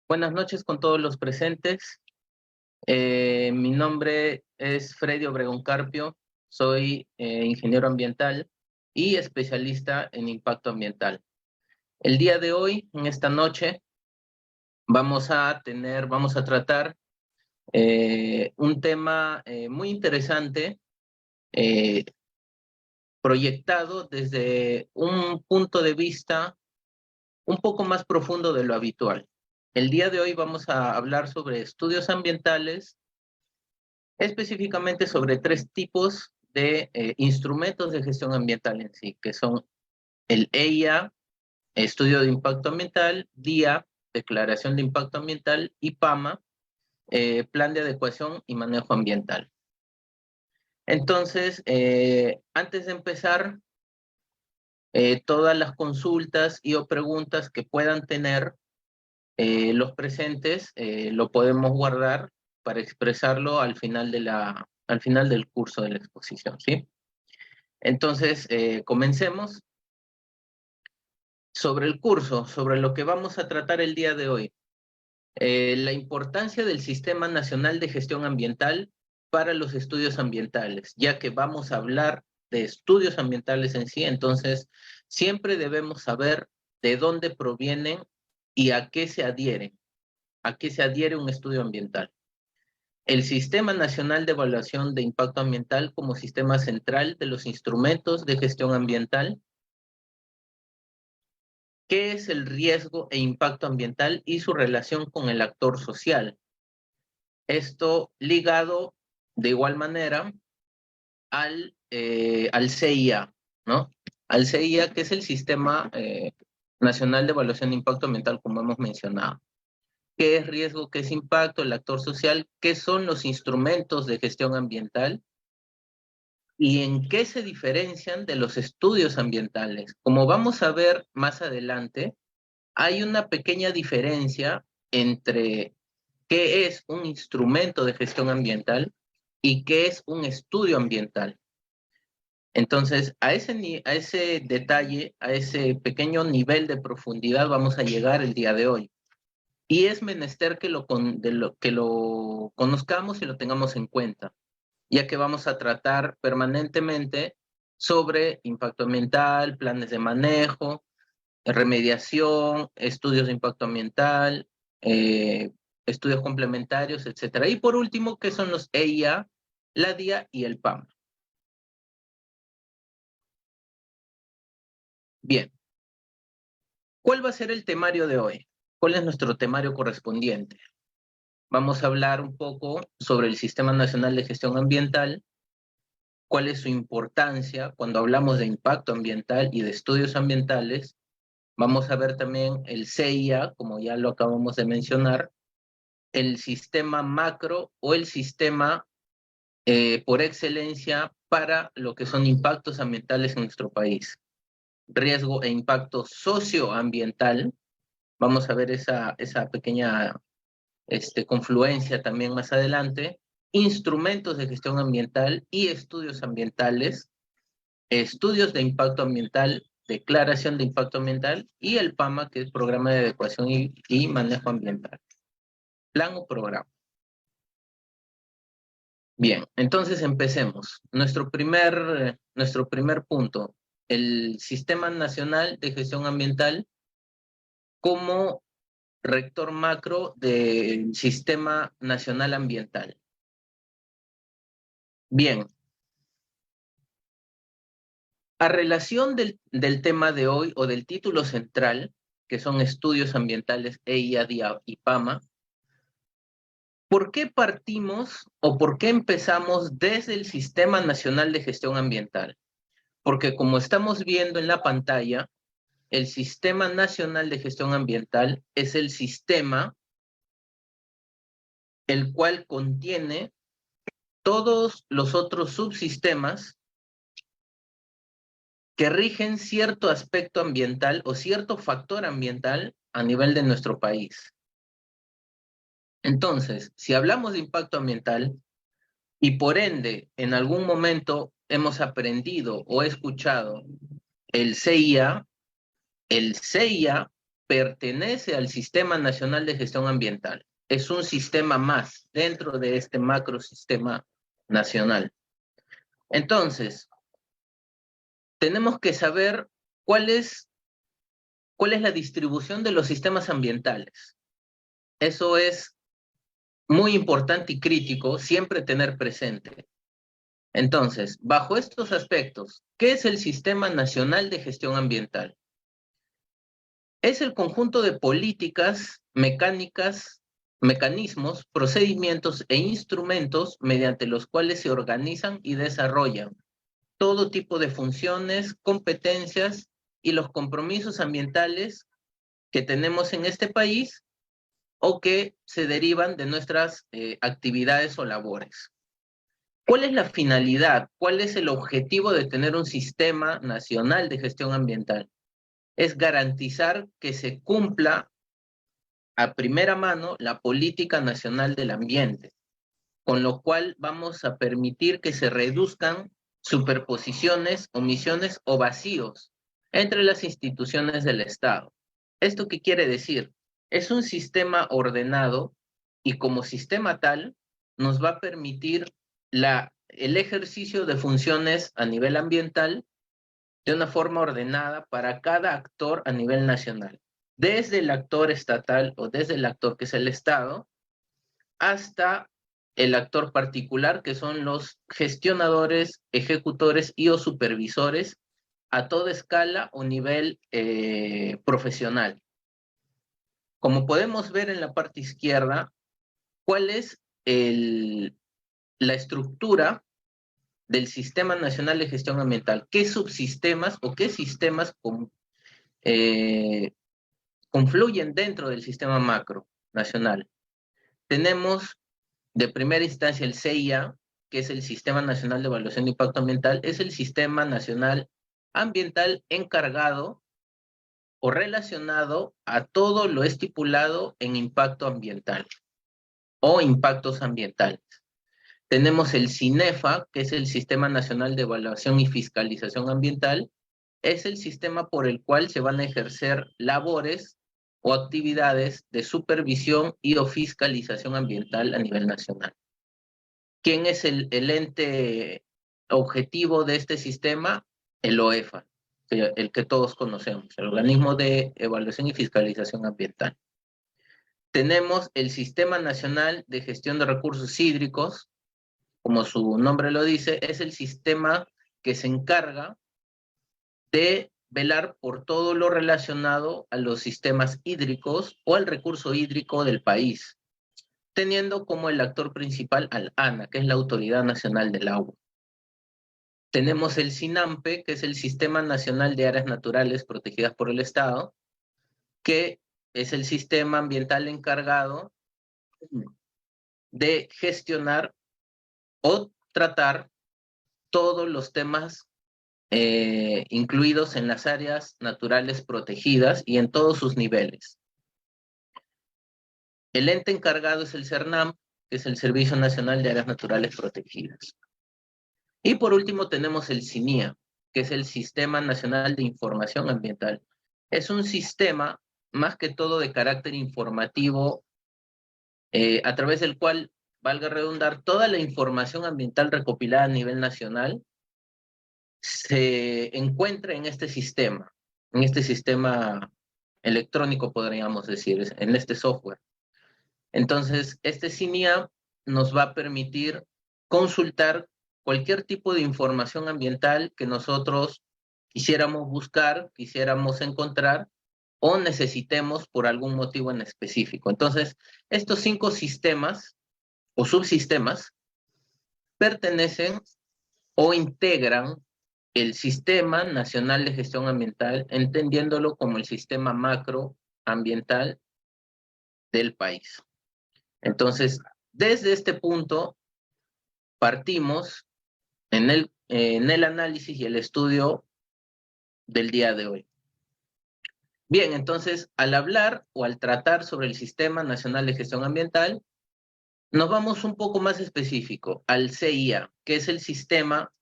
Buenas noches con todos los presentes. Mi nombre es Freddy Obregón Carpio, soy ingeniero ambiental y especialista en impacto ambiental. El día de hoy, en esta noche, vamos a tratar un tema muy interesante, eh, proyectado desde un punto de vista un poco más profundo de lo habitual. El día de hoy vamos a hablar sobre estudios ambientales, específicamente sobre tres tipos de instrumentos de gestión ambiental en sí, que son el EIA, Estudio de Impacto Ambiental, DIA, Declaración de Impacto Ambiental, y PAMA, Plan de Adecuación y Manejo Ambiental. Entonces, antes de empezar, todas las consultas y o preguntas que puedan tener los presentes, lo podemos guardar para expresarlo al final del curso de la exposición, ¿sí? Entonces, comencemos. Sobre el curso, sobre lo que vamos a tratar el día de hoy. La importancia del Sistema Nacional de Gestión Ambiental para los estudios ambientales, ya que vamos a hablar de estudios ambientales en sí, entonces siempre debemos saber de dónde provienen y a qué se adhieren, a qué se adhiere un estudio ambiental. El Sistema Nacional de Evaluación de Impacto Ambiental como sistema central de los instrumentos de gestión ambiental. ¿Qué es el riesgo e impacto ambiental y su relación con el actor social? Esto ligado de igual manera al CIA, ¿no? Al CIA, que es el Sistema Nacional de Evaluación de Impacto Ambiental, como hemos mencionado. ¿Qué es riesgo? ¿Qué es impacto? El actor social. ¿Qué son los instrumentos de gestión ambiental? ¿Y en qué se diferencian de los estudios ambientales? Como vamos a ver más adelante, hay una pequeña diferencia entre qué es un instrumento de gestión ambiental y qué es un estudio ambiental. Entonces, a ese detalle, a ese pequeño nivel de profundidad vamos a llegar el día de hoy. Y es menester que lo conozcamos y lo tengamos en cuenta, ya que vamos a tratar permanentemente sobre impacto ambiental, planes de manejo, remediación, estudios de impacto ambiental, eh, estudios complementarios, etcétera. Y por último, ¿qué son los EIA, la DIA y el PAM? Bien, ¿cuál va a ser el temario de hoy? ¿Cuál es nuestro temario correspondiente? Vamos a hablar un poco sobre el Sistema Nacional de Gestión Ambiental, cuál es su importancia cuando hablamos de impacto ambiental y de estudios ambientales. Vamos a ver también el CIA, como ya lo acabamos de mencionar, el sistema macro o el sistema por excelencia para lo que son impactos ambientales en nuestro país. Riesgo e impacto socioambiental. Vamos a ver esa pequeña confluencia también más adelante. Instrumentos de gestión ambiental y estudios ambientales. Estudios de impacto ambiental, declaración de impacto ambiental, y el PAMA, que es Programa de Adecuación y Manejo Ambiental. Plan o programa. Bien, entonces empecemos. Nuestro primer punto, el Sistema Nacional de Gestión Ambiental como rector macro del Sistema Nacional Ambiental. Bien, a relación del tema de hoy o del título central, que son estudios ambientales EIA, DIA y PAMA, ¿por qué partimos o por qué empezamos desde el Sistema Nacional de Gestión Ambiental? Porque como estamos viendo en la pantalla, el Sistema Nacional de Gestión Ambiental es el sistema el cual contiene todos los otros subsistemas que rigen cierto aspecto ambiental o cierto factor ambiental a nivel de nuestro país. Entonces, si hablamos de impacto ambiental y por ende en algún momento hemos aprendido o escuchado el CIA pertenece al Sistema Nacional de Gestión Ambiental. Es un sistema más dentro de este macrosistema nacional. Entonces, tenemos que saber cuál es la distribución de los sistemas ambientales. Eso es muy importante y crítico siempre tener presente. Entonces, bajo estos aspectos, ¿qué es el Sistema Nacional de Gestión Ambiental? Es el conjunto de políticas, mecanismos, procedimientos e instrumentos mediante los cuales se organizan y desarrollan todo tipo de funciones, competencias y los compromisos ambientales que tenemos en este país o que se derivan de nuestras actividades o labores. ¿Cuál es la finalidad? ¿Cuál es el objetivo de tener un sistema nacional de gestión ambiental? Es garantizar que se cumpla a primera mano la política nacional del ambiente, con lo cual vamos a permitir que se reduzcan superposiciones, omisiones o vacíos entre las instituciones del Estado. ¿Esto qué quiere decir? Es un sistema ordenado y como sistema tal nos va a permitir el ejercicio de funciones a nivel ambiental de una forma ordenada para cada actor a nivel nacional, desde el actor estatal o desde el actor que es el Estado, hasta el actor particular, que son los gestionadores, ejecutores y o supervisores a toda escala o nivel profesional. Como podemos ver en la parte izquierda, ¿cuál es la estructura del Sistema Nacional de Gestión Ambiental? ¿Qué subsistemas o qué sistemas confluyen dentro del sistema macro nacional? Tenemos de primera instancia el CIA, que es el Sistema Nacional de Evaluación de Impacto Ambiental, es el Sistema Nacional Ambiental encargado o relacionado a todo lo estipulado en impacto ambiental o impactos ambientales. Tenemos el CINEFA, que es el Sistema Nacional de Evaluación y Fiscalización Ambiental, es el sistema por el cual se van a ejercer labores o actividades de supervisión y o fiscalización ambiental a nivel nacional. ¿Quién es el ente objetivo de este sistema? El OEFA, el que todos conocemos, el Organismo de Evaluación y Fiscalización Ambiental. Tenemos el Sistema Nacional de Gestión de Recursos Hídricos, como su nombre lo dice, es el sistema que se encarga de velar por todo lo relacionado a los sistemas hídricos o al recurso hídrico del país, teniendo como el actor principal al ANA, que es la Autoridad Nacional del Agua. Tenemos el SINAMPE, que es el Sistema Nacional de Áreas Naturales Protegidas por el Estado, que es el sistema ambiental encargado de gestionar o tratar todos los temas incluidos en las áreas naturales protegidas y en todos sus niveles. El ente encargado es el CERNAM, que es el Servicio Nacional de Áreas Naturales Protegidas. Y por último tenemos el SINIA, que es el Sistema Nacional de Información Ambiental. Es un sistema, más que todo de carácter informativo, a través del cual, valga redundar, toda la información ambiental recopilada a nivel nacional se encuentra en este sistema electrónico, podríamos decir, en este software. Entonces, este SINIA nos va a permitir consultar cualquier tipo de información ambiental que nosotros quisiéramos buscar, quisiéramos encontrar o necesitemos por algún motivo en específico. Entonces, estos 5 sistemas o subsistemas pertenecen o integran el Sistema Nacional de Gestión Ambiental, entendiéndolo como el sistema macroambiental del país. Entonces, desde este punto, partimos en el análisis y el estudio del día de hoy. Bien, entonces, al hablar o al tratar sobre el Sistema Nacional de Gestión Ambiental, nos vamos un poco más específico al CIA, que es el sistema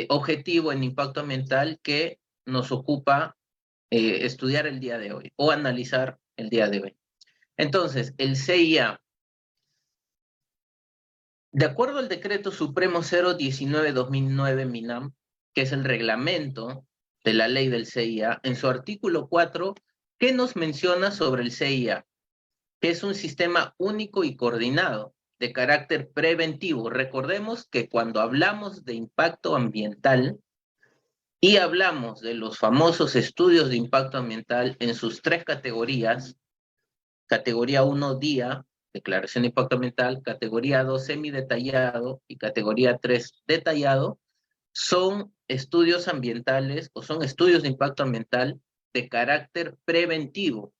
objetivo en impacto ambiental que nos ocupa estudiar el día de hoy o analizar el día de hoy. Entonces, el CIA, de acuerdo al Decreto Supremo 019-2009 MINAM, que es el reglamento de la ley del CIA, en su artículo 4, ¿qué nos menciona sobre el CIA? Que es un sistema único y coordinado de carácter preventivo. Recordemos que cuando hablamos de impacto ambiental y hablamos de los famosos estudios de impacto ambiental en sus tres categorías, categoría 1, día, declaración de impacto ambiental, categoría 2, semidetallado y categoría 3, detallado, son estudios ambientales o son estudios de impacto ambiental de carácter preventivo.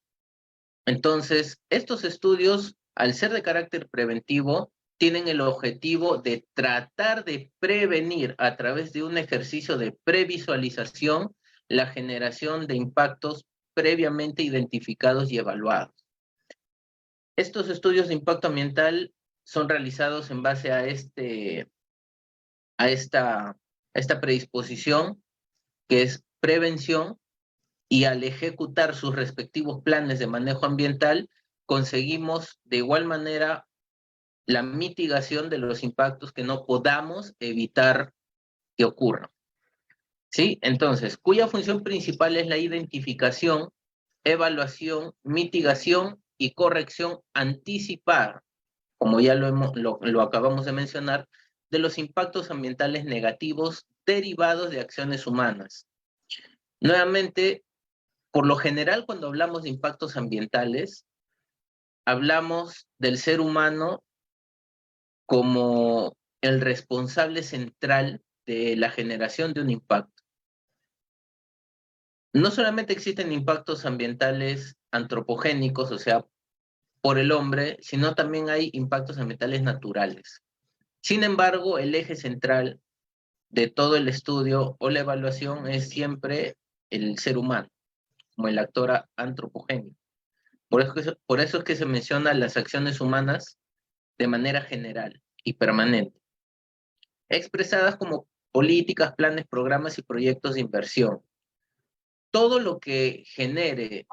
Entonces, estos estudios, al ser de carácter preventivo, tienen el objetivo de tratar de prevenir a través de un ejercicio de previsualización la generación de impactos previamente identificados y evaluados. Estos estudios de impacto ambiental son realizados en base a esta predisposición, que es prevención, y al ejecutar sus respectivos planes de manejo ambiental, conseguimos de igual manera la mitigación de los impactos que no podamos evitar que ocurran. ¿Sí? Entonces, cuya función principal es la identificación, evaluación, mitigación y corrección anticipada, como ya lo acabamos de mencionar, de los impactos ambientales negativos derivados de acciones humanas. Nuevamente, por lo general, cuando hablamos de impactos ambientales, hablamos del ser humano como el responsable central de la generación de un impacto. No solamente existen impactos ambientales antropogénicos, o sea, por el hombre, sino también hay impactos ambientales naturales. Sin embargo, el eje central de todo el estudio o la evaluación es siempre el ser humano, como el actor antropogénico. Por eso es que se mencionan las acciones humanas de manera general y permanente, expresadas como políticas, planes, programas y proyectos de inversión. Todo lo que genere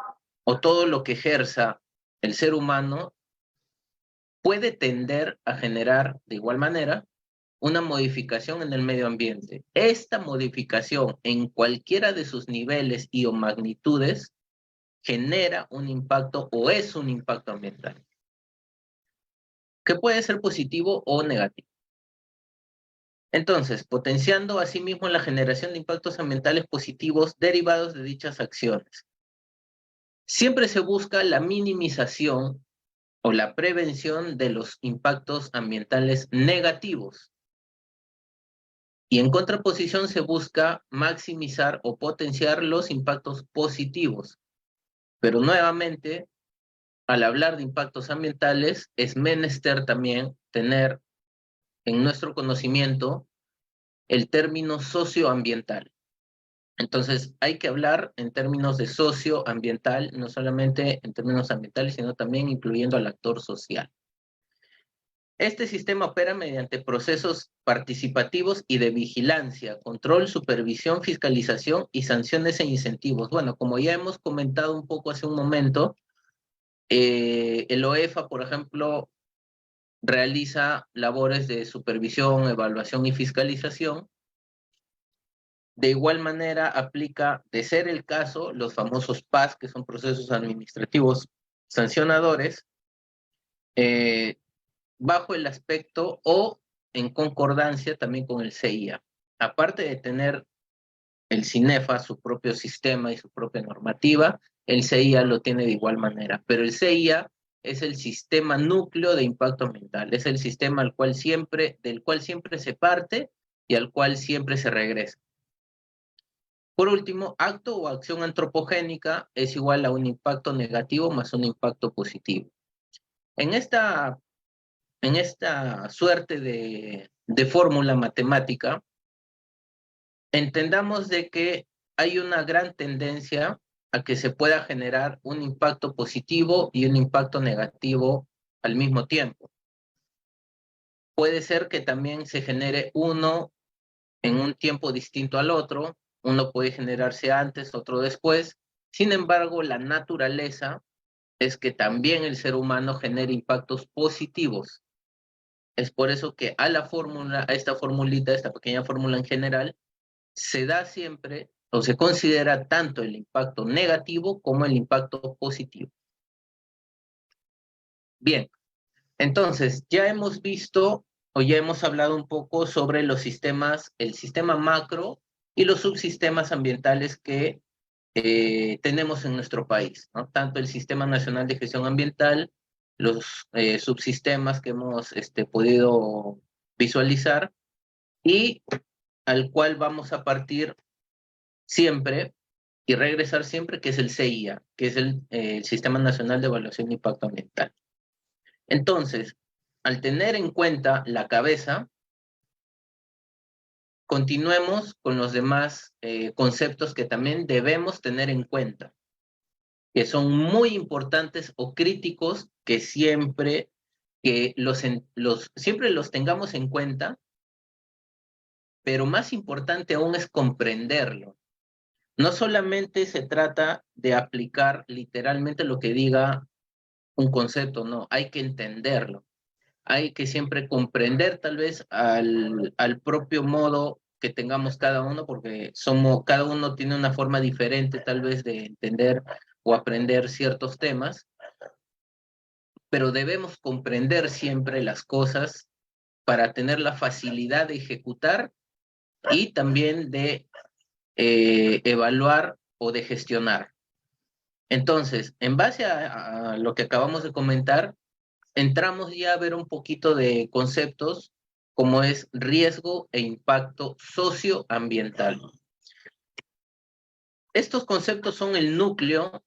o todo lo que ejerza el ser humano puede tender a generar de igual manera una modificación en el medio ambiente. Esta modificación en cualquiera de sus niveles y o magnitudes genera un impacto o es un impacto ambiental, que puede ser positivo o negativo. Entonces, potenciando asimismo la generación de impactos ambientales positivos derivados de dichas acciones. Siempre se busca la minimización o la prevención de los impactos ambientales negativos. Y en contraposición se busca maximizar o potenciar los impactos positivos. Pero nuevamente, al hablar de impactos ambientales, es menester también tener en nuestro conocimiento el término socioambiental. Entonces, hay que hablar en términos de socioambiental, no solamente en términos ambientales, sino también incluyendo al actor social. Este sistema opera mediante procesos participativos y de vigilancia, control, supervisión, fiscalización y sanciones e incentivos. Bueno, como ya hemos comentado un poco hace un momento, el OEFA, por ejemplo, realiza labores de supervisión, evaluación y fiscalización. De igual manera, aplica, de ser el caso, los famosos PAS, que son procesos administrativos sancionadores, bajo el aspecto o en concordancia también con el CIA. Aparte de tener el CINEFA, su propio sistema y su propia normativa, el CIA lo tiene de igual manera, pero el CIA es el sistema núcleo de impacto ambiental, es el sistema del cual siempre se parte y al cual siempre se regresa. Por último, acto o acción antropogénica es igual a un impacto negativo más un impacto positivo. En esta suerte de fórmula matemática, entendamos de que hay una gran tendencia a que se pueda generar un impacto positivo y un impacto negativo al mismo tiempo. Puede ser que también se genere uno en un tiempo distinto al otro, uno puede generarse antes, otro después, Sin embargo, la naturaleza es que también el ser humano genera impactos positivos. Es por eso que a la fórmula, a esta formulita, esta pequeña fórmula en general, se da siempre o se considera tanto el impacto negativo como el impacto positivo. Bien, entonces ya hemos visto o ya hemos hablado un poco sobre los sistemas, el sistema macro y los subsistemas ambientales que tenemos en nuestro país, ¿no? Tanto el Sistema Nacional de Gestión Ambiental, los subsistemas que hemos podido visualizar y al cual vamos a partir siempre y regresar siempre, que es el CIA, que es el Sistema Nacional de Evaluación de Impacto Ambiental. Entonces, al tener en cuenta la cabeza, continuemos con los demás conceptos que también debemos tener en cuenta, que son muy importantes o críticos, que siempre siempre los tengamos en cuenta, pero más importante aún es comprenderlo. No solamente se trata de aplicar literalmente lo que diga un concepto, no, hay que entenderlo. Hay que siempre comprender tal vez al propio modo que tengamos cada uno, porque cada uno tiene una forma diferente tal vez de entender o aprender ciertos temas, pero debemos comprender siempre las cosas para tener la facilidad de ejecutar y también de evaluar o de gestionar. Entonces, en base a lo que acabamos de comentar, entramos ya a ver un poquito de conceptos como es riesgo e impacto socioambiental. Estos conceptos son el núcleo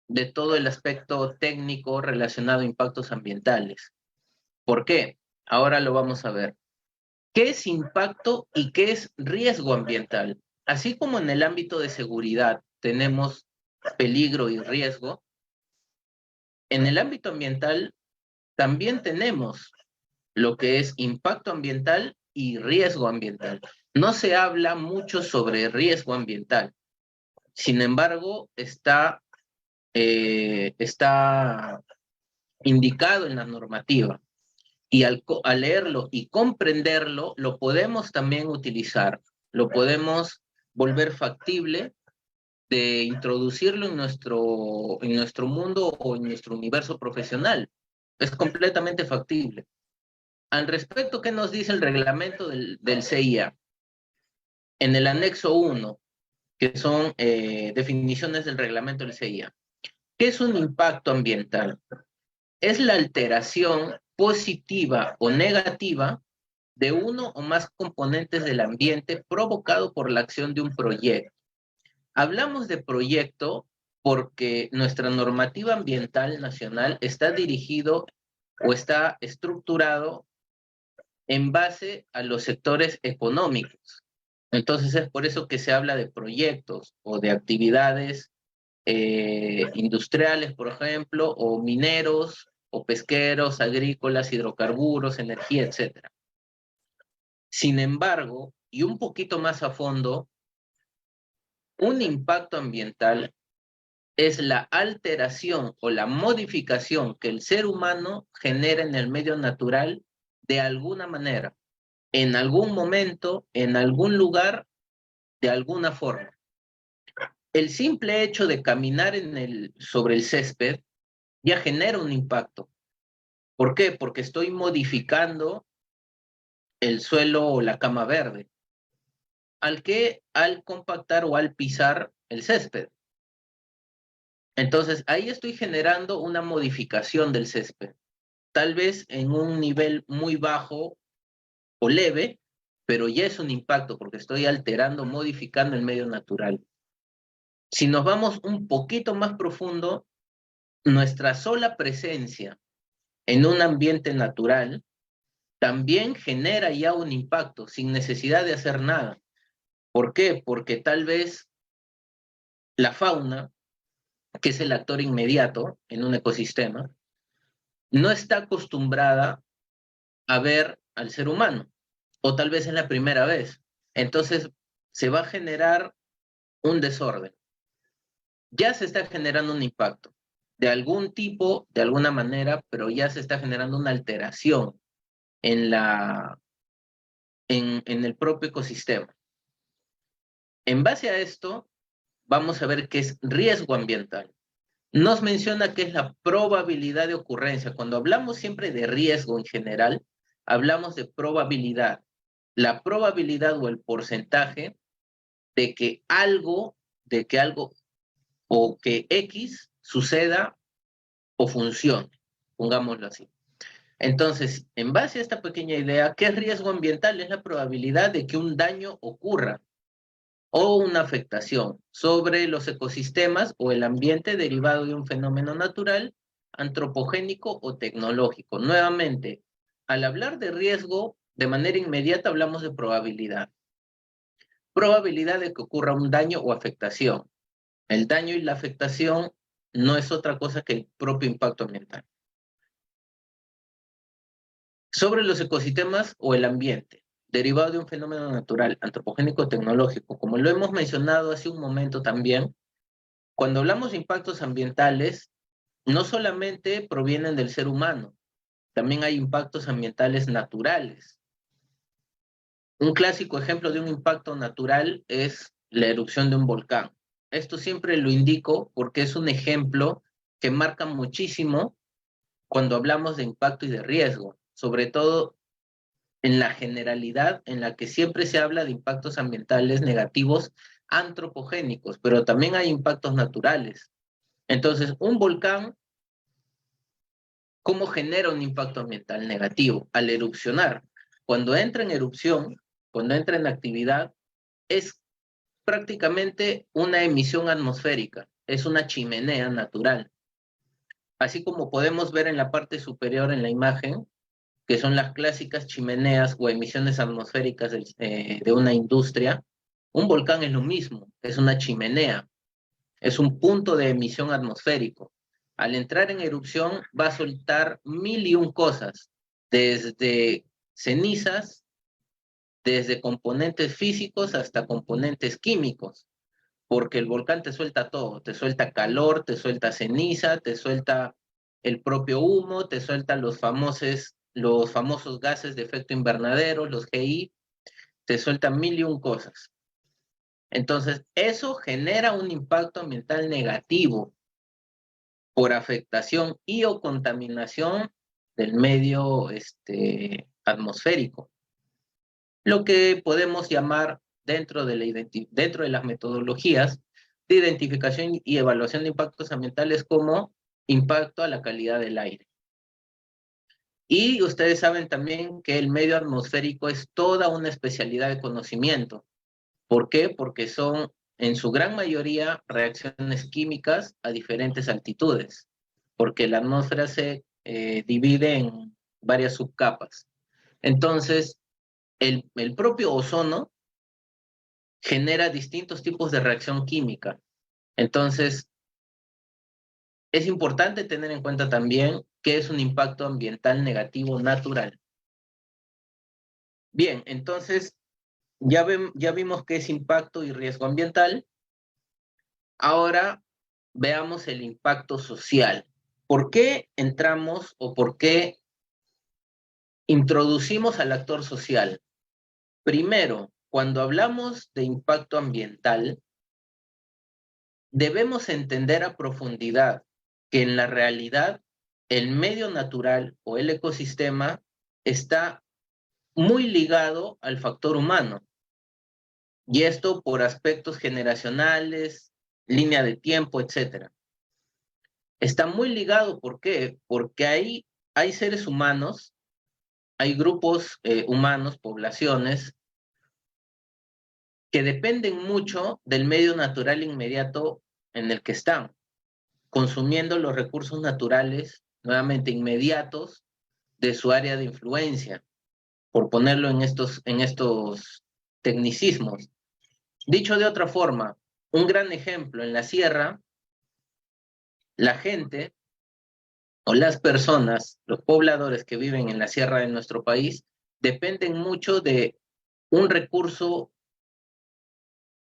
de todo el aspecto técnico relacionado a impactos ambientales. ¿Por qué? Ahora lo vamos a ver. ¿Qué es impacto y qué es riesgo ambiental? Así como en el ámbito de seguridad tenemos peligro y riesgo, en el ámbito ambiental también tenemos lo que es impacto ambiental y riesgo ambiental. No se habla mucho sobre riesgo ambiental. Sin embargo, está indicado en la normativa. Y al leerlo y comprenderlo, lo podemos también utilizar. Lo podemos volver factible de introducirlo en nuestro mundo o en nuestro universo profesional. Es completamente factible. Al respecto, ¿qué nos dice el reglamento del CIA? En el anexo 1, que son definiciones del reglamento del CIA. ¿Qué es un impacto ambiental? Es la alteración positiva o negativa de uno o más componentes del ambiente provocado por la acción de un proyecto. Hablamos de proyecto porque nuestra normativa ambiental nacional está dirigido o está estructurado en base a los sectores económicos. Entonces es por eso que se habla de proyectos o de actividades industriales, por ejemplo, o mineros, o pesqueros, agrícolas, hidrocarburos, energía, etc. Sin embargo, y un poquito más a fondo, un impacto ambiental es la alteración o la modificación que el ser humano genera en el medio natural de alguna manera, en algún momento, en algún lugar, de alguna forma. El simple hecho de caminar sobre el césped ya genera un impacto. ¿Por qué? Porque estoy modificando el suelo o la cama verde. Al compactar o al pisar el césped. Entonces, ahí estoy generando una modificación del césped. Tal vez en un nivel muy bajo o leve, pero ya es un impacto porque estoy alterando, modificando el medio natural. Si nos vamos un poquito más profundo, nuestra sola presencia en un ambiente natural también genera ya un impacto sin necesidad de hacer nada. ¿Por qué? Porque tal vez la fauna, que es el actor inmediato en un ecosistema, no está acostumbrada a ver al ser humano, o tal vez es la primera vez. Entonces se va a generar un desorden. ya se está generando un impacto de algún tipo, de alguna manera, pero ya se está generando una alteración en el propio ecosistema. En base a esto, vamos a ver qué es riesgo ambiental. Nos menciona qué es la probabilidad de ocurrencia. Cuando hablamos siempre de riesgo en general, hablamos de probabilidad. La probabilidad o el porcentaje de que algo o que X suceda o funcione, pongámoslo así. Entonces, en base a esta pequeña idea, ¿qué es riesgo ambiental? Es la probabilidad de que un daño ocurra o una afectación sobre los ecosistemas o el ambiente derivado de un fenómeno natural, antropogénico o tecnológico. Nuevamente, al hablar de riesgo, de manera inmediata hablamos de probabilidad. Probabilidad de que ocurra un daño o afectación. El daño y la afectación no es otra cosa que el propio impacto ambiental. Sobre los ecosistemas o el ambiente, derivado de un fenómeno natural, antropogénico tecnológico, como lo hemos mencionado hace un momento también, cuando hablamos de impactos ambientales, no solamente provienen del ser humano, también hay impactos ambientales naturales. Un clásico ejemplo de un impacto natural es la erupción de un volcán. Esto siempre lo indico porque es un ejemplo que marca muchísimo cuando hablamos de impacto y de riesgo, sobre todo en la generalidad en la que siempre se habla de impactos ambientales negativos antropogénicos, pero también hay impactos naturales. Entonces, un volcán, ¿cómo genera un impacto ambiental negativo? Al erupcionar. Cuando entra en erupción, cuando entra en actividad, es prácticamente una emisión atmosférica, es una chimenea natural. Así como podemos ver en la parte superior en la imagen, que son las clásicas chimeneas o emisiones atmosféricas de una industria, un volcán es lo mismo, es una chimenea, es un punto de emisión atmosférico. Al entrar en erupción va a soltar mil y un cosas, desde cenizas, desde componentes físicos hasta componentes químicos, porque el volcán te suelta todo, te suelta calor, te suelta ceniza, te suelta el propio humo, te suelta los famosos gases de efecto invernadero, los GI, te suelta mil y un cosas. Entonces, eso genera un impacto ambiental negativo por afectación y o contaminación del medio atmosférico. Lo que podemos llamar dentro de las metodologías de identificación y evaluación de impactos ambientales como impacto a la calidad del aire. Y ustedes saben también que el medio atmosférico es toda una especialidad de conocimiento. ¿Por qué? Porque son, en su gran mayoría, reacciones químicas a diferentes altitudes, porque la atmósfera se divide en varias subcapas. Entonces, el propio ozono genera distintos tipos de reacción química. Entonces, es importante tener en cuenta también qué es un impacto ambiental negativo natural. Bien, entonces, ya vimos qué es impacto y riesgo ambiental. Ahora veamos el impacto social. ¿Por qué entramos o por qué introducimos al actor social? Primero, cuando hablamos de impacto ambiental, debemos entender a profundidad que en la realidad el medio natural o el ecosistema está muy ligado al factor humano. Y esto por aspectos generacionales, línea de tiempo, etc. Está muy ligado, ¿por qué? Porque hay seres humanos, hay grupos humanos, poblaciones, que dependen mucho del medio natural inmediato en el que están, consumiendo los recursos naturales, nuevamente inmediatos, de su área de influencia, por ponerlo en estos tecnicismos. Dicho de otra forma, un gran ejemplo, en la sierra, la gente o las personas, los pobladores que viven en la sierra de nuestro país, dependen mucho de un recurso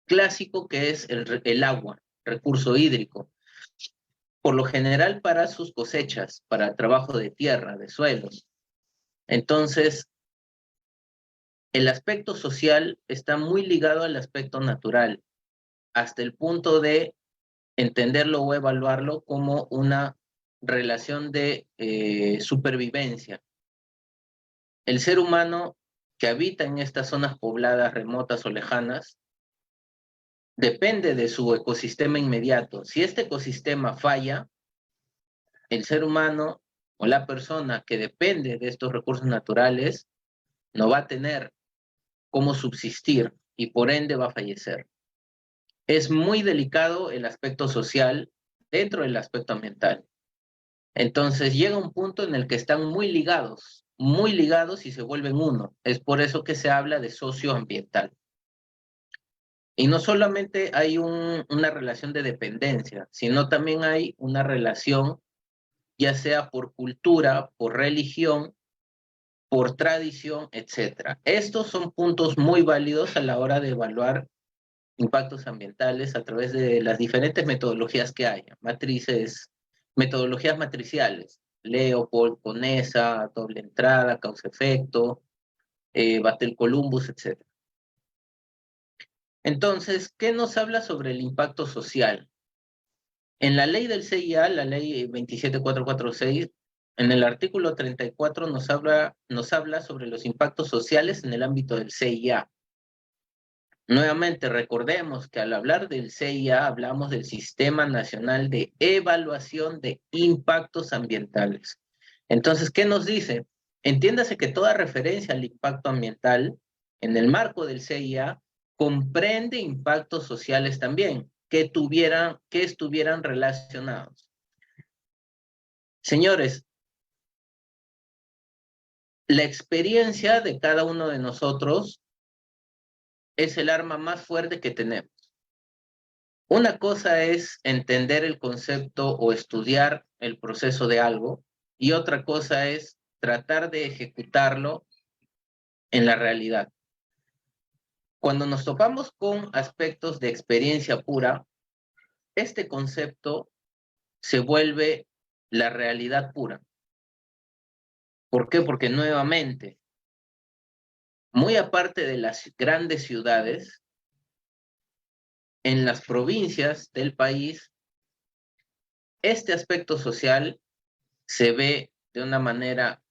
clásico que es el agua. recurso hídrico, por lo general para sus cosechas, para trabajo de tierra, de suelos. Entonces, el aspecto social está muy ligado al aspecto natural, hasta el punto de entenderlo o evaluarlo como una relación de supervivencia. El ser humano que habita en estas zonas pobladas, remotas o lejanas, depende de su ecosistema inmediato. Si este ecosistema falla, el ser humano o la persona que depende de estos recursos naturales no va a tener cómo subsistir y por ende va a fallecer. Es muy delicado el aspecto social dentro del aspecto ambiental. Entonces llega un punto en el que están muy ligados y se vuelven uno. Es por eso que se habla de socioambiental. Y no solamente hay una relación de dependencia, sino también hay una relación, ya sea por cultura, por religión, por tradición, etc. Estos son puntos muy válidos a la hora de evaluar impactos ambientales a través de las diferentes metodologías que hay, metodologías matriciales, Leopold, Conesa, doble entrada, causa-efecto, Vatel-Columbus, etc. Entonces, ¿qué nos habla sobre el impacto social? En la ley del CIA, la ley 27446, en el artículo 34 nos habla sobre los impactos sociales en el ámbito del CIA. Nuevamente, recordemos que al hablar del CIA hablamos del Sistema Nacional de Evaluación de Impactos Ambientales. Entonces, ¿qué nos dice? Entiéndase que toda referencia al impacto ambiental en el marco del CIA comprende impactos sociales también, que estuvieran relacionados. Señores, la experiencia de cada uno de nosotros es el arma más fuerte que tenemos. Una cosa es entender el concepto o estudiar el proceso de algo, y otra cosa es tratar de ejecutarlo en la realidad. Cuando nos topamos con aspectos de experiencia pura, este concepto se vuelve la realidad pura. ¿Por qué? Porque nuevamente, muy aparte de las grandes ciudades, en las provincias del país, este aspecto social se ve de una manera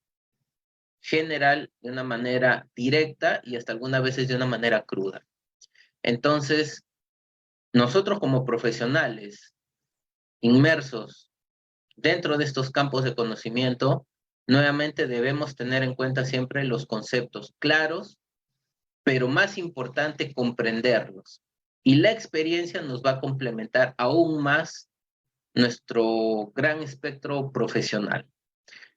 general, de una manera directa y hasta algunas veces de una manera cruda. Entonces, nosotros como profesionales inmersos dentro de estos campos de conocimiento, nuevamente debemos tener en cuenta siempre los conceptos claros, pero más importante comprenderlos. Y la experiencia nos va a complementar aún más nuestro gran espectro profesional.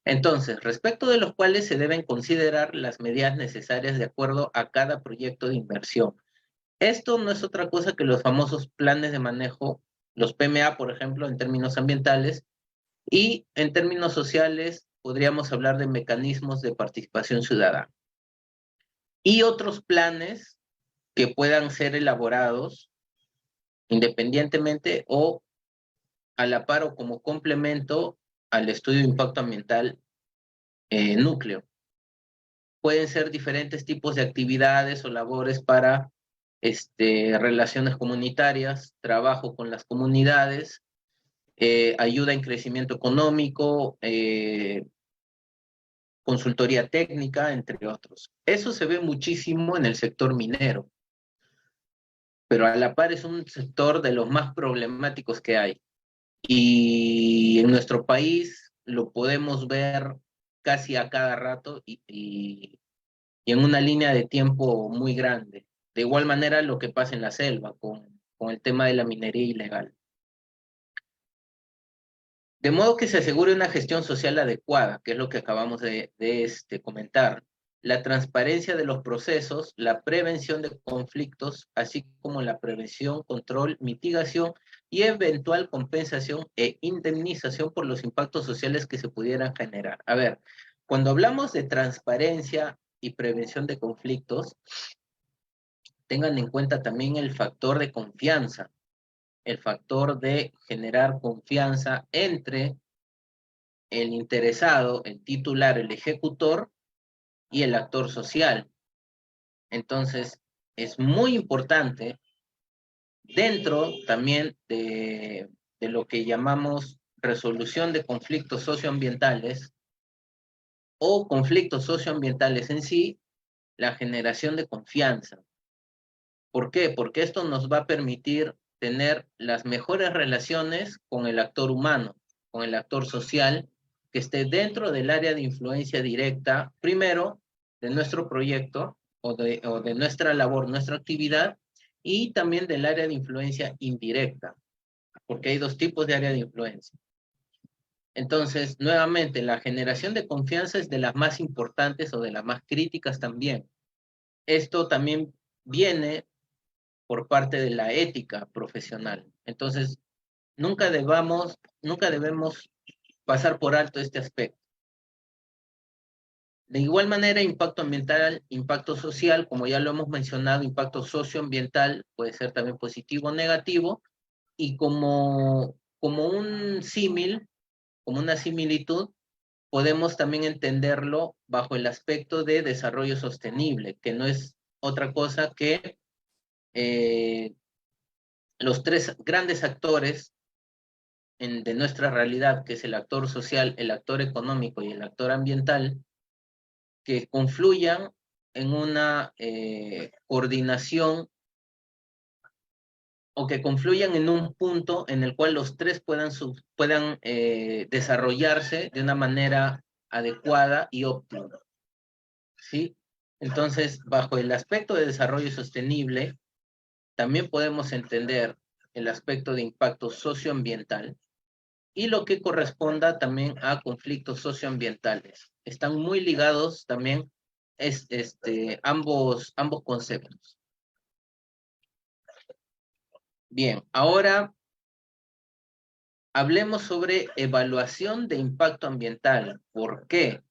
Entonces, respecto de los cuales se deben considerar las medidas necesarias de acuerdo a cada proyecto de inversión. Esto no es otra cosa que los famosos planes de manejo, los PMA, por ejemplo, en términos ambientales, y en términos sociales podríamos hablar de mecanismos de participación ciudadana. Y otros planes que puedan ser elaborados independientemente o a la par o como complemento al estudio de impacto ambiental núcleo. Pueden ser diferentes tipos de actividades o labores para relaciones comunitarias, trabajo con las comunidades, ayuda en crecimiento económico, consultoría técnica, entre otros. Eso se ve muchísimo en el sector minero, pero a la par es un sector de los más problemáticos que hay. Y en nuestro país lo podemos ver casi a cada rato y en una línea de tiempo muy grande. De igual manera lo que pasa en la selva con el tema de la minería ilegal. De modo que se asegure una gestión social adecuada, que es lo que acabamos de comentar. La transparencia de los procesos, la prevención de conflictos, así como la prevención, control, mitigación y eventual compensación e indemnización por los impactos sociales que se pudieran generar. A ver, cuando hablamos de transparencia y prevención de conflictos, tengan en cuenta también el factor de confianza. el factor de generar confianza entre el interesado, el titular, el ejecutor y el actor social. Entonces, es muy importante dentro también de lo que llamamos resolución de conflictos socioambientales o conflictos socioambientales en sí, la generación de confianza. ¿Por qué? Porque esto nos va a permitir tener las mejores relaciones con el actor humano, con el actor social, que esté dentro del área de influencia directa, primero, de nuestro proyecto o de nuestra labor, nuestra actividad, y también del área de influencia indirecta, porque hay dos tipos de área de influencia. Entonces, nuevamente, la generación de confianza es de las más importantes o de las más críticas también. Esto también viene por parte de la ética profesional. Entonces, nunca debemos pasar por alto este aspecto. De igual manera, impacto ambiental, impacto social, como ya lo hemos mencionado, impacto socioambiental puede ser también positivo o negativo, y como un símil, como una similitud, podemos también entenderlo bajo el aspecto de desarrollo sostenible, que no es otra cosa que los tres grandes actores de nuestra realidad, que es el actor social, el actor económico y el actor ambiental, que confluyan en una coordinación o que confluyan en un punto en el cual los tres puedan desarrollarse de una manera adecuada y óptima, ¿sí? Entonces, bajo el aspecto de desarrollo sostenible, también podemos entender el aspecto de impacto socioambiental y lo que corresponda también a conflictos socioambientales. Están muy ligados también ambos conceptos. Bien, ahora hablemos sobre evaluación de impacto ambiental. ¿Por qué?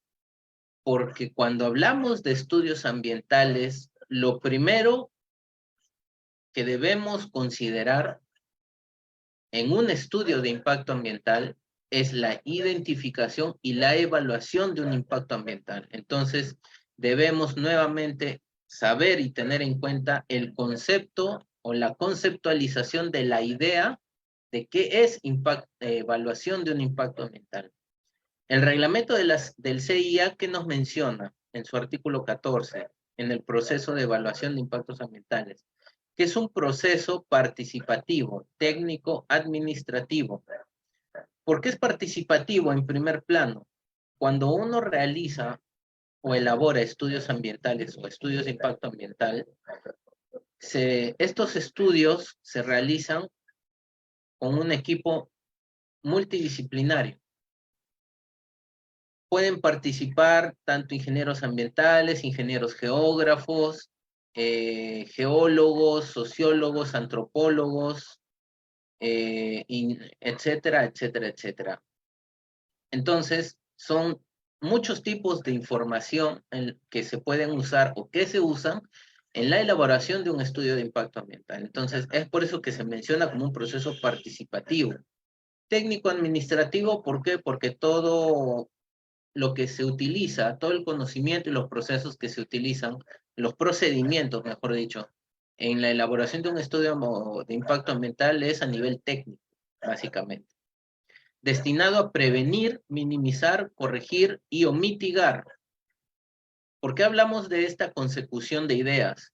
Porque cuando hablamos de estudios ambientales, lo primero que debemos considerar en un estudio de impacto ambiental es la identificación y la evaluación de un impacto ambiental. Entonces, debemos nuevamente saber y tener en cuenta el concepto o la conceptualización de la idea de qué es evaluación de un impacto ambiental. El reglamento del CIA, ¿qué nos menciona en su artículo 14, en el proceso de evaluación de impactos ambientales? Que es un proceso participativo, técnico, administrativo. ¿Por qué es participativo en primer plano? Cuando uno realiza o elabora estudios ambientales o estudios de impacto ambiental, estos estudios se realizan con un equipo multidisciplinario. Pueden participar tanto ingenieros ambientales, ingenieros geógrafos, geólogos, sociólogos, antropólogos, etcétera, etcétera, etcétera. Entonces, son muchos tipos de información que se pueden usar o que se usan en la elaboración de un estudio de impacto ambiental. Entonces, es por eso que se menciona como un proceso participativo. Técnico-administrativo, ¿por qué? Porque todo lo que se utiliza, todo el conocimiento y los procesos que se utilizan, los procedimientos, mejor dicho, en la elaboración de un estudio de impacto ambiental es a nivel técnico, básicamente. Destinado a prevenir, minimizar, corregir y o mitigar. ¿Por qué hablamos de esta consecución de ideas?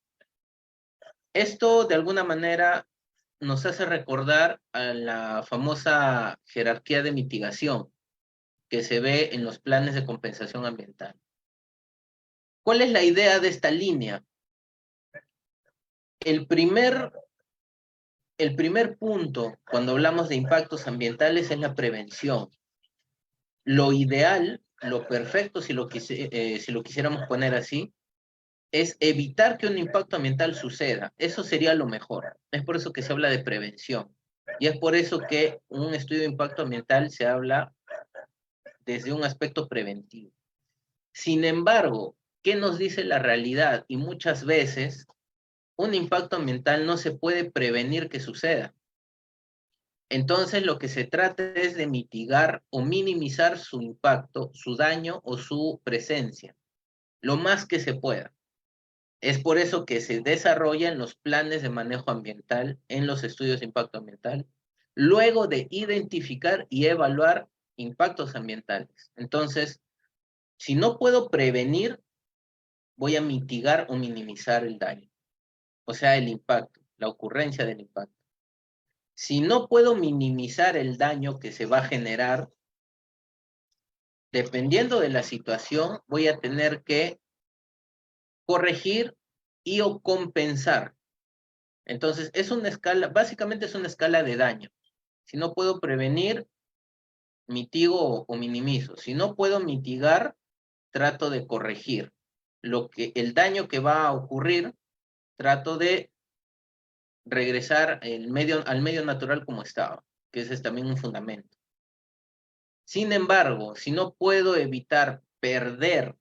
Esto, de alguna manera, nos hace recordar a la famosa jerarquía de mitigación que se ve en los planes de compensación ambiental. ¿Cuál es la idea de esta línea? El primer punto cuando hablamos de impactos ambientales es la prevención. Lo ideal, lo perfecto, si lo quisiéramos poner así, es evitar que un impacto ambiental suceda. Eso sería lo mejor. Es por eso que se habla de prevención. Y es por eso que un estudio de impacto ambiental se habla desde un aspecto preventivo. Sin embargo, ¿qué nos dice la realidad? Y muchas veces un impacto ambiental no se puede prevenir que suceda. Entonces, lo que se trata es de mitigar o minimizar su impacto, su daño o su presencia, lo más que se pueda. Es por eso que se desarrollan los planes de manejo ambiental en los estudios de impacto ambiental, luego de identificar y evaluar impactos ambientales. Entonces, si no puedo prevenir, voy a mitigar o minimizar el daño, o sea, el impacto, la ocurrencia del impacto. Si no puedo minimizar el daño que se va a generar, dependiendo de la situación, voy a tener que corregir y o compensar. Entonces, es una escala, básicamente es una escala de daño. Si no puedo prevenir, mitigo o minimizo. Si no puedo mitigar, trato de corregir. El daño que va a ocurrir, trato de regresar al medio natural como estaba, que ese es también un fundamento. Sin embargo, si no puedo evitar perder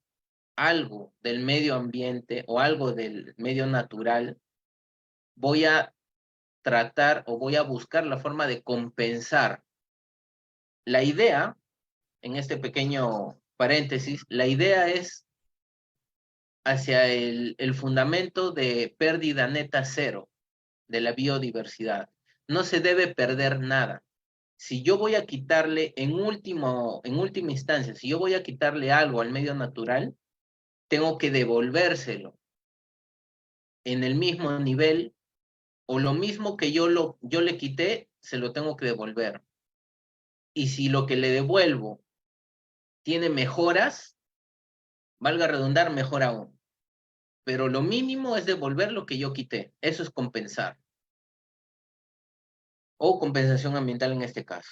algo del medio ambiente o algo del medio natural, voy a tratar o voy a buscar la forma de compensar. La idea, en este pequeño paréntesis, la idea es hacia el fundamento de pérdida neta cero de la biodiversidad. No se debe perder nada. Si yo voy a quitarle en última instancia, si yo voy a quitarle algo al medio natural, tengo que devolvérselo en el mismo nivel o lo mismo que yo le quité, se lo tengo que devolver. Y si lo que le devuelvo tiene mejoras, valga redundar, mejor aún. Pero lo mínimo es devolver lo que yo quité. Eso es compensar. O compensación ambiental en este caso.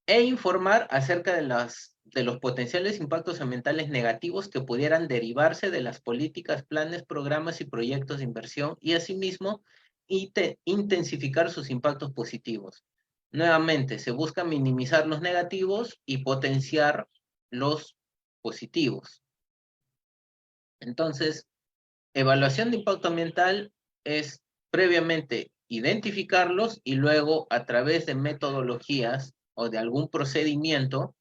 E informar acerca de los potenciales impactos ambientales negativos que pudieran derivarse de las políticas, planes, programas y proyectos de inversión y asimismo intensificar sus impactos positivos. Nuevamente, se busca minimizar los negativos y potenciar los positivos. Entonces, evaluación de impacto ambiental es previamente identificarlos y luego a través de metodologías o de algún procedimiento,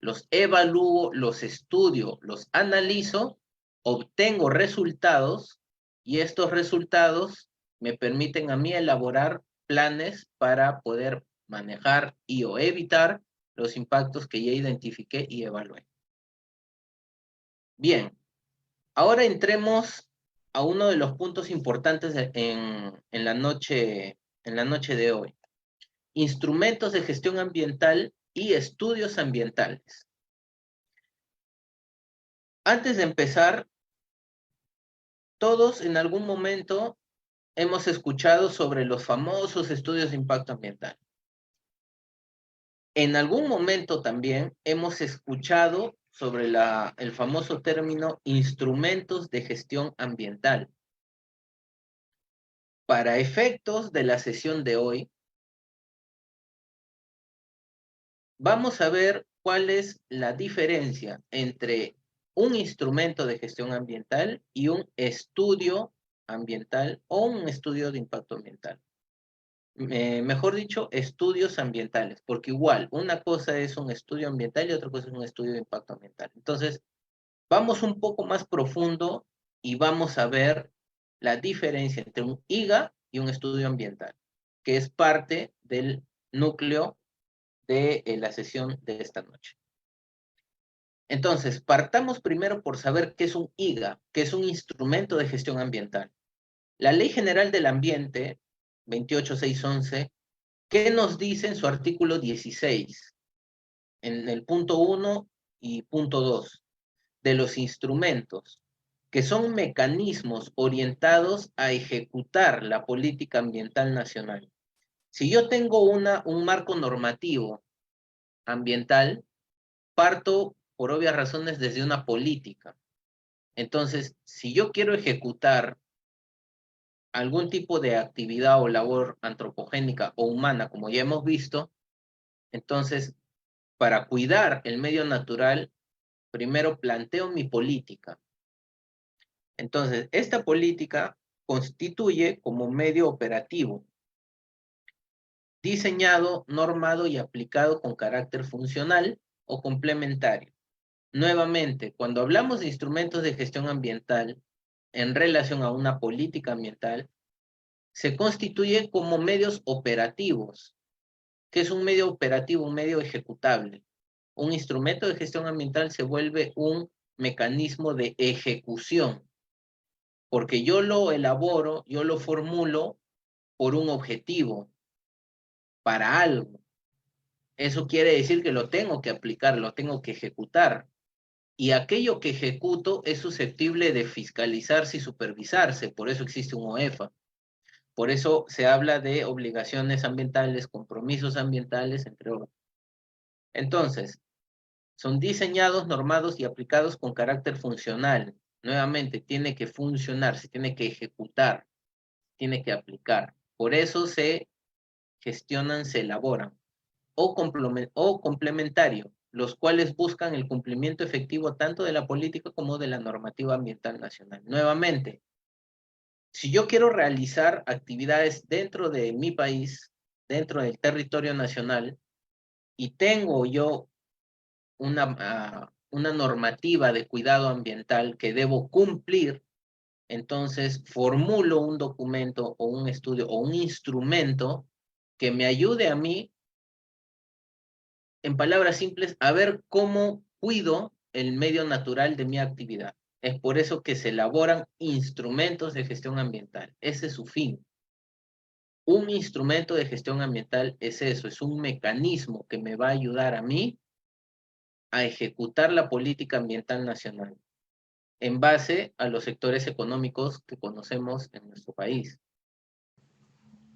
los evalúo, los estudio, los analizo, obtengo resultados y estos resultados me permiten a mí elaborar planes para poder manejar y o evitar los impactos que ya identifiqué y evalué. Bien, ahora entremos a uno de los puntos importantes en la noche de hoy. Instrumentos de gestión ambiental y estudios ambientales. Antes de empezar, todos en algún momento hemos escuchado sobre los famosos estudios de impacto ambiental. En algún momento también hemos escuchado sobre el famoso término instrumentos de gestión ambiental. Para efectos de la sesión de hoy, vamos a ver cuál es la diferencia entre un instrumento de gestión ambiental y un estudio ambiental o un estudio de impacto ambiental. Mejor dicho, estudios ambientales, porque igual, una cosa es un estudio ambiental y otra cosa es un estudio de impacto ambiental. Entonces, vamos un poco más profundo y vamos a ver la diferencia entre un IGA y un estudio ambiental, que es parte del núcleo de la sesión de esta noche. Entonces, partamos primero por saber qué es un IGA, que es un instrumento de gestión ambiental. La Ley General del Ambiente, 28611, ¿qué nos dice en su artículo 16? En el punto 1 y punto 2, de los instrumentos, que son mecanismos orientados a ejecutar la política ambiental nacional. Si yo tengo un marco normativo ambiental, parto por obvias razones desde una política. Entonces, si yo quiero ejecutar algún tipo de actividad o labor antropogénica o humana, como ya hemos visto, entonces, para cuidar el medio natural, primero planteo mi política. Entonces, esta política constituye como medio operativo. diseñado, normado y aplicado con carácter funcional o complementario. Nuevamente, cuando hablamos de instrumentos de gestión ambiental en relación a una política ambiental, se constituye como medios operativos. ¿Qué es un medio operativo? Un medio ejecutable. Un instrumento de gestión ambiental se vuelve un mecanismo de ejecución, porque yo lo elaboro, yo lo formulo por un objetivo, para algo. Eso quiere decir que lo tengo que aplicar, lo tengo que ejecutar. Y aquello que ejecuto es susceptible de fiscalizarse y supervisarse, por eso existe un OEFA. Por eso se habla de obligaciones ambientales, compromisos ambientales, entre otros. Entonces, son diseñados, normados y aplicados con carácter funcional. Nuevamente, tiene que funcionar, se tiene que ejecutar, tiene que aplicar. Por eso se gestionan, se elaboran. O complementario, los cuales buscan el cumplimiento efectivo tanto de la política como de la normativa ambiental nacional. Nuevamente, si yo quiero realizar actividades dentro de mi país, dentro del territorio nacional, y tengo yo una normativa de cuidado ambiental que debo cumplir, entonces formulo un documento o un estudio o un instrumento que me ayude a mí, en palabras simples, a ver cómo cuido el medio natural de mi actividad. Es por eso que se elaboran instrumentos de gestión ambiental. Ese es su fin. Un instrumento de gestión ambiental es eso, es un mecanismo que me va a ayudar a mí a ejecutar la política ambiental nacional en base a los sectores económicos que conocemos en nuestro país.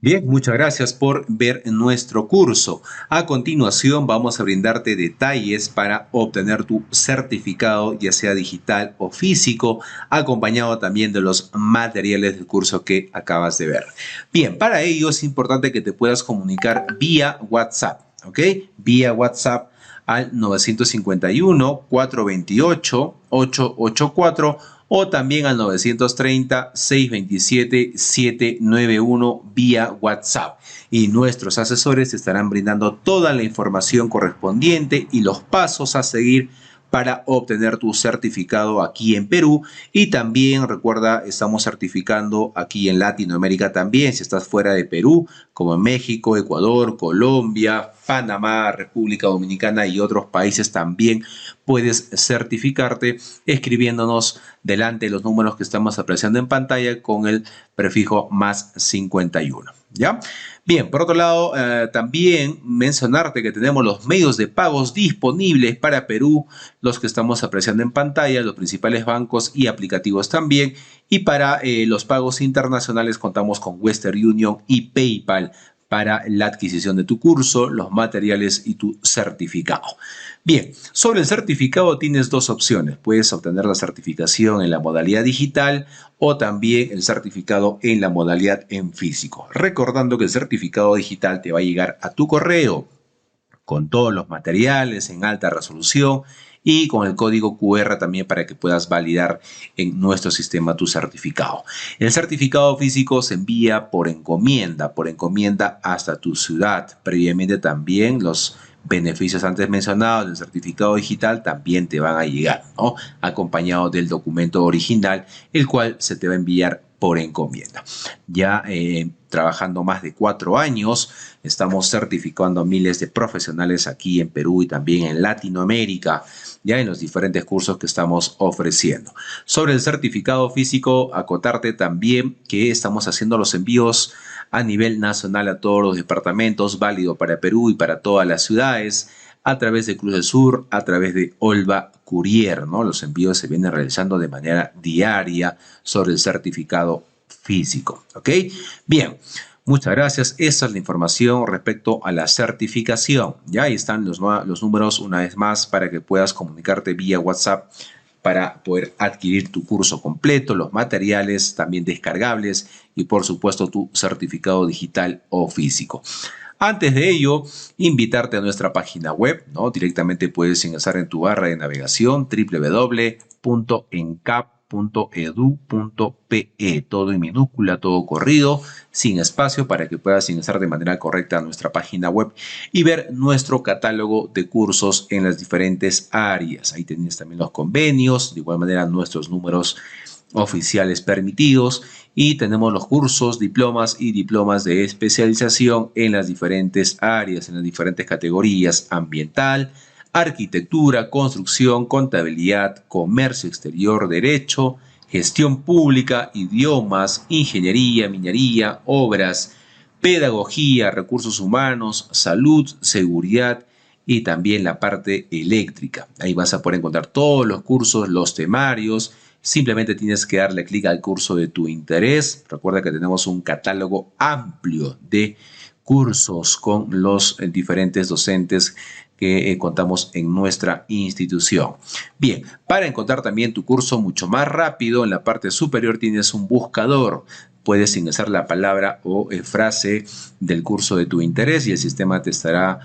Bien, muchas gracias por ver nuestro curso. A continuación vamos a brindarte detalles para obtener tu certificado, ya sea digital o físico, acompañado también de los materiales del curso que acabas de ver. Bien, para ello es importante que te puedas comunicar vía WhatsApp, ¿ok? Vía WhatsApp al 951-428-884 o también al 930-627-791 vía WhatsApp. Y nuestros asesores estarán brindando toda la información correspondiente y los pasos a seguir para obtener tu certificado aquí en Perú. Y también recuerda, estamos certificando aquí en Latinoamérica también, si estás fuera de Perú, como en México, Ecuador, Colombia, Panamá, República Dominicana y otros países también puedes certificarte escribiéndonos delante de los números que estamos apreciando en pantalla con el prefijo más 51. ¿Ya? Bien, por otro lado, también mencionarte que tenemos los medios de pagos disponibles para Perú, los que estamos apreciando en pantalla, los principales bancos y aplicativos también. Y para los pagos internacionales contamos con Western Union y PayPal para la adquisición de tu curso, los materiales y tu certificado. Bien, sobre el certificado tienes dos opciones. Puedes obtener la certificación en la modalidad digital o también el certificado en la modalidad en físico. Recordando que el certificado digital te va a llegar a tu correo con todos los materiales en alta resolución y con el código QR también para que puedas validar en nuestro sistema tu certificado. El certificado físico se envía por encomienda hasta tu ciudad. Previamente también los beneficios antes mencionados del certificado digital también te van a llegar, ¿no? Acompañado del documento original, el cual se te va a enviar por encomienda. Ya trabajando más de 4 años, estamos certificando a miles de profesionales aquí en Perú y también en Latinoamérica, ya en los diferentes cursos que estamos ofreciendo. Sobre el certificado físico, acotarte también que estamos haciendo los envíos a nivel nacional a todos los departamentos, válido para Perú y para todas las ciudades, a través de Cruz del Sur, a través de Olva Courier, ¿no? Los envíos se vienen realizando de manera diaria sobre el certificado físico, ¿ok? Bien, muchas gracias. Esa es la información respecto a la certificación. Ya ahí están los números una vez más para que puedas comunicarte vía WhatsApp para poder adquirir tu curso completo, los materiales también descargables y por supuesto tu certificado digital o físico. Antes de ello, invitarte a nuestra página web, ¿no? Directamente puedes ingresar en tu barra de navegación www.encap.pe cap.edu.pe, todo en minúscula, todo corrido, sin espacio, para que puedas ingresar de manera correcta a nuestra página web y ver nuestro catálogo de cursos en las diferentes áreas. Ahí tienes también los convenios, de igual manera nuestros números oficiales permitidos, y tenemos los cursos, diplomas y diplomas de especialización en las diferentes áreas, en las diferentes categorías: ambiental, arquitectura, construcción, contabilidad, comercio exterior, derecho, gestión pública, idiomas, ingeniería, minería, obras, pedagogía, recursos humanos, salud, seguridad y también la parte eléctrica. Ahí vas a poder encontrar todos los cursos, los temarios. Simplemente tienes que darle clic al curso de tu interés. Recuerda que tenemos un catálogo amplio de cursos con los diferentes docentes que contamos en nuestra institución. Bien, para encontrar también tu curso mucho más rápido, en la parte superior tienes un buscador. Puedes ingresar la palabra o frase del curso de tu interés y el sistema te estará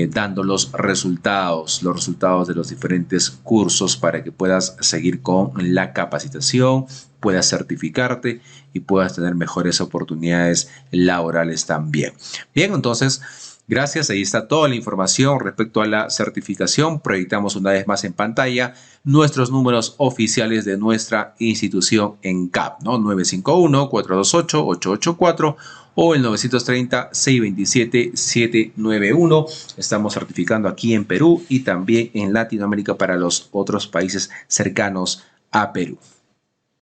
dando los resultados de los diferentes cursos para que puedas seguir con la capacitación, puedas certificarte y puedas tener mejores oportunidades laborales también. Bien, entonces, gracias, ahí está toda la información respecto a la certificación. Proyectamos una vez más en pantalla nuestros números oficiales de nuestra institución en CAP, ¿no? 951-428-884 o el 930-627-791. Estamos certificando aquí en Perú y también en Latinoamérica para los otros países cercanos a Perú.